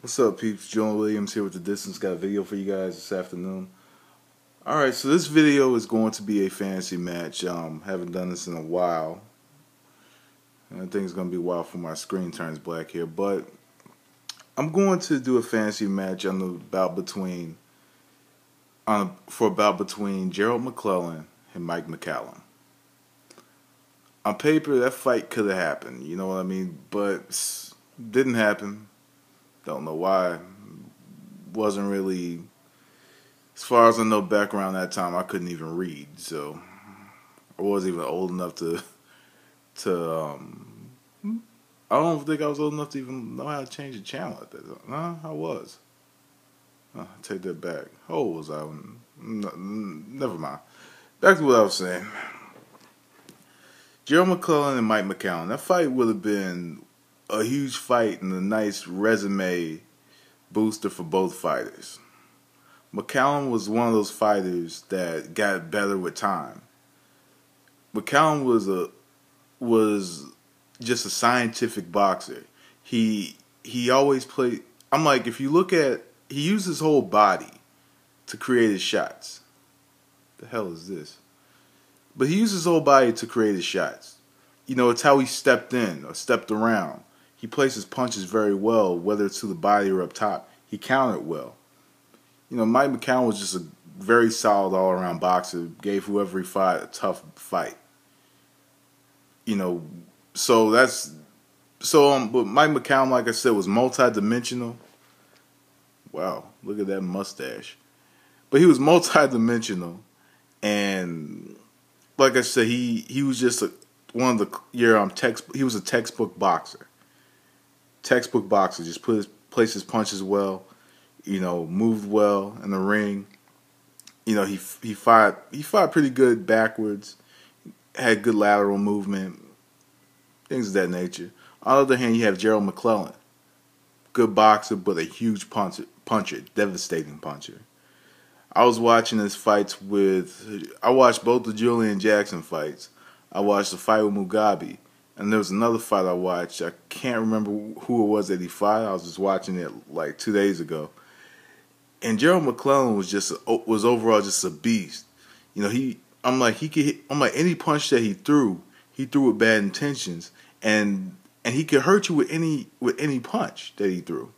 What's up, peeps? John Williams here with The Distance. Got a video for you guys this afternoon. Alright, so this video is going to be a fantasy match. Haven't done this in a while. And I think it's going to be a while before my screen turns black here. But I'm going to do a fantasy match for a bout between Gerald McClellan and Mccallum. On paper, that fight could have happened, you know what I mean? But didn't happen. Don't know why. Wasn't really, as far as I know, background that time I couldn't even read, so I wasn't even old enough to I don't think I was old enough to even know how to change the channel at that time. No, I was. I take that back. How old was I? Never mind. Back to what I was saying. Gerald McClellan and Mccallum. That fight would have been a huge fight and a nice resume booster for both fighters. Mccallum was one of those fighters that got better with time. Mccallum was just a scientific boxer. He always played. I'm like, if you look at, he used his whole body to create his shots. The hell is this? But he used his whole body to create his shots. You know, it's how he stepped in or stepped around. He placed his punches very well, whether it's to the body or up top. He countered well. You know, Mccallum was just a very solid all-around boxer. Gave whoever he fought a tough fight. You know, but Mccallum, like I said, was multi-dimensional. Wow, look at that mustache. But he was multi-dimensional, and like I said, he was just one of the he was a textbook boxer. Textbook boxer, just placed his punches well, you know, moved well in the ring. You know, he fought pretty good backwards, had good lateral movement, things of that nature. On the other hand, you have Gerald McClellan, good boxer but a huge puncher, devastating puncher. I was watching his fights I watched both the Julian Jackson fights. I watched the fight with Mugabe. And there was another fight I watched. I can't remember who it was that he fought. I was just watching it like 2 days ago. And Gerald McClellan was overall just a beast. You know, I'm like any punch that he threw with bad intentions, and he could hurt you with any punch that he threw.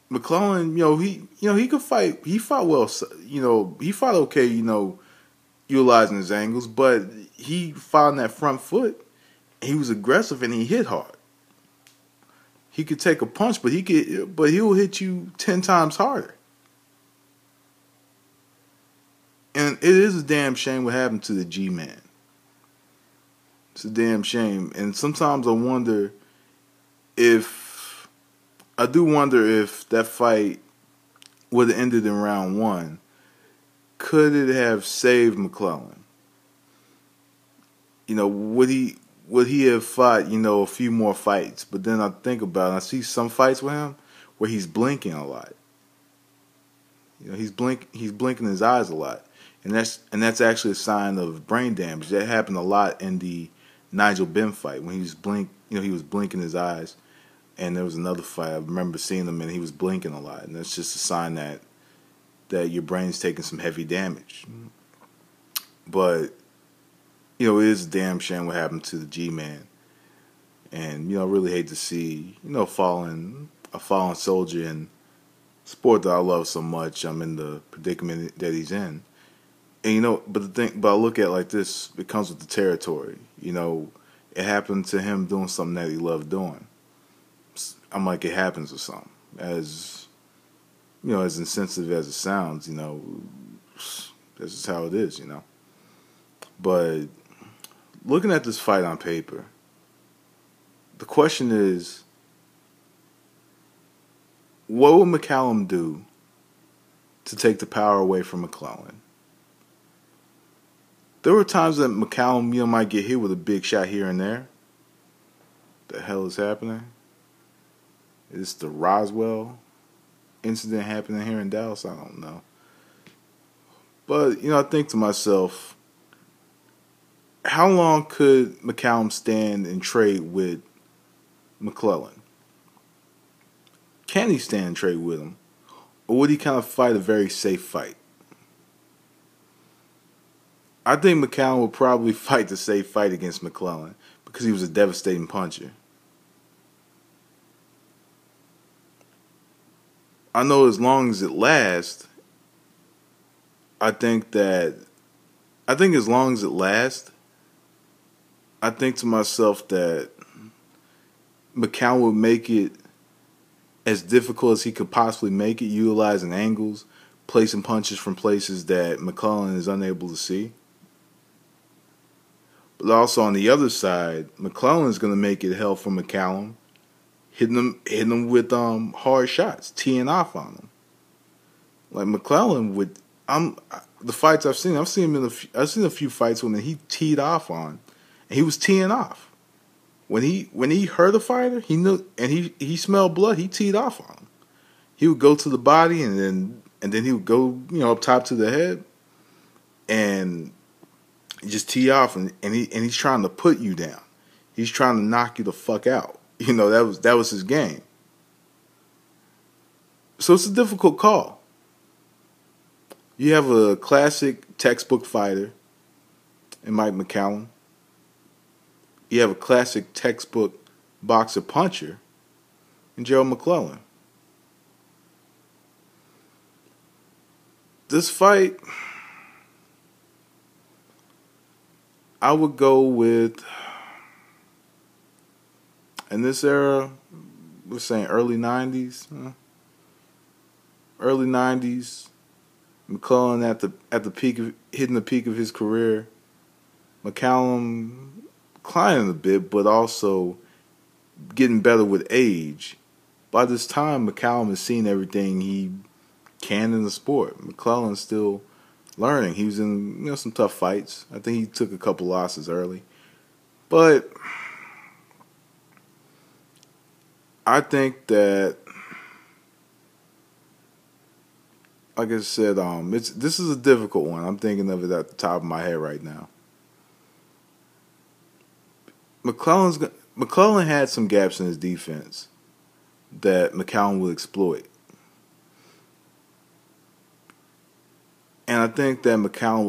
McClellan, he could fight. He fought well. You know, he fought okay. You know, utilizing his angles, but he fought on that front foot. He was aggressive and he hit hard. He could take a punch, but he'll hit you 10 times harder. And it is a damn shame what happened to the G-Man. It's a damn shame. And sometimes I wonder if that fight would have ended in round 1. Could it have saved McClellan? You know, would he have fought, you know, a few more fights? But then I think about it, and I see some fights with him where he's blinking a lot. You know, he's blinking his eyes a lot. And that's actually a sign of brain damage. That happened a lot in the Nigel Benn fight when he was blinking his eyes. And there was another fight I remember seeing him and he was blinking a lot. And that's just a sign that your brain's taking some heavy damage. But, you know, it is a damn shame what happened to the G-Man. And, you know, I really hate to see, you know, a fallen soldier in sport that I love so much. I'm in the predicament that he's in. And, you know, but I look at it like this, it comes with the territory. You know, it happened to him doing something that he loved doing. I'm like, it happens or something. As, you know, as insensitive as it sounds, you know, this is how it is, you know. But looking at this fight on paper, the question is, what would Mccallum do to take the power away from McClellan? There were times that Mccallum, you know, might get hit with a big shot here and there. The hell is happening? Is the Roswell incident happening here in Dallas? I don't know. But, you know, I think to myself, how long could Mccallum stand and trade with McClellan? Can he stand trade with him? Or would he kind of fight a very safe fight? I think Mccallum would probably fight the safe fight against McClellan because he was a devastating puncher. I know as long as it lasts, I think as long as it lasts, I think to myself that Mccallum would make it as difficult as he could possibly make it, utilizing angles, placing punches from places that McClellan is unable to see. But also on the other side, McClellan is going to make it hell for Mccallum, hitting him with hard shots, teeing off on him. Like McClellan would, the fights I've seen him I've seen a few fights when he teed off on, and he was teeing off. When he hurt a fighter, he knew, and he smelled blood. He teed off on him. He would go to the body, and then he would go up top to the head, and just tee off, and he's trying to put you down. He's trying to knock you the fuck out. That was his game. So it's a difficult call. You have a classic textbook fighter in Mike Mccallum. You have a classic textbook boxer puncher in Gerald McClellan. This fight, I would go with, in this era, we're saying early 90s. Early 90s, McClellan at the peak of, hitting the peak of his career. McCallum declining a bit, but also getting better with age. By this time, McCallum has seen everything he can in the sport. McClellan's still learning. He was in some tough fights. I think he took a couple losses early, but I think that, like I said, this is a difficult one. I'm thinking of it at the top of my head right now. McClellan had some gaps in his defense that Mccallum will exploit. And I think that Mccallum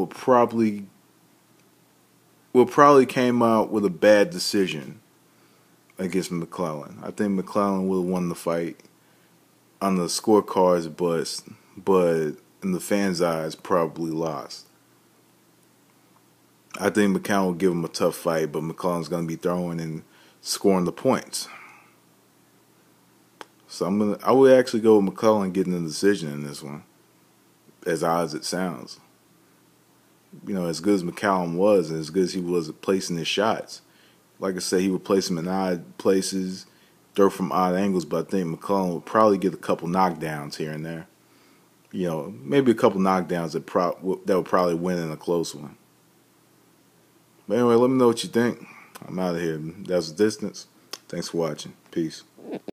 will probably came out with a bad decision against McClellan. I think McClellan would have won the fight on the scorecards, but in the fans' eyes, probably lost. I think McCallum will give him a tough fight, but McClellan's going to be throwing and scoring the points. So I would actually go with McClellan getting the decision in this one, as odd as it sounds. As good as McCallum was, and as good as he was at placing his shots, like I said, he would place them in odd places, throw from odd angles, but I think McClellan would probably get a couple knockdowns here and there. Maybe a couple knockdowns that would probably win in a close one. But anyway, let me know what you think. I'm out of here. That's the distance. Thanks for watching. Peace.